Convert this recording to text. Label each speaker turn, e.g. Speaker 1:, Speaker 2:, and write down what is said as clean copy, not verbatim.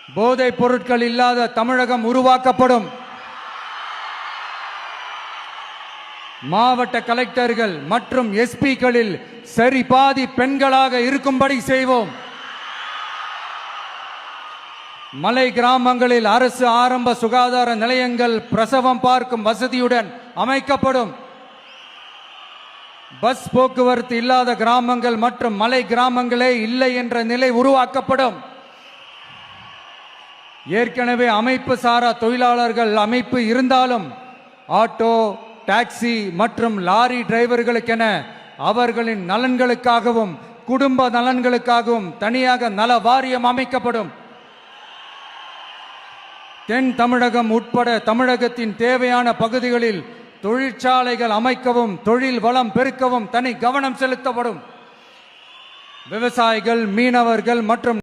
Speaker 1: போதைப் பொருட்கள் இல்லாத தமிழகம் உருவாக்கப்படும். மாவட்ட கலெக்டர்கள் மற்றும் எஸ்பிக்களில் சரி பாதி பெண்களாக இருக்கும்படி செய்வோம். மலை கிராமங்களில் அரசு ஆரம்ப சுகாதார நிலையங்கள் பிரசவம் பார்க்கும் வசதியுடன் அமைக்கப்படும். பஸ் போக்குவரத்து இல்லாத கிராமங்கள் மற்றும் மலை கிராமங்களே இல்லை என்ற நிலை உருவாக்கப்படும். ஏற்கனவே அமைப்பு சாரா தொழிலாளர்கள் அமைப்பு இருந்தாலும் ஆட்டோ, டாக்ஸி மற்றும் லாரி டிரைவர்களுக்கென அவர்களின் நலன்களுக்காகவும் குடும்ப நலன்களுக்காகவும் தனியாக நல வாரியம் அமைக்கப்படும். தென் தமிழகம் உட்பட தமிழகத்தின் தேவையான பகுதிகளில் தொழிற்சாலைகள் அமைக்கவும் தொழில் வளம் பெருக்கவும் தனி கவனம் செலுத்தப்படும். விவசாயிகள், மீனவர்கள் மற்றும்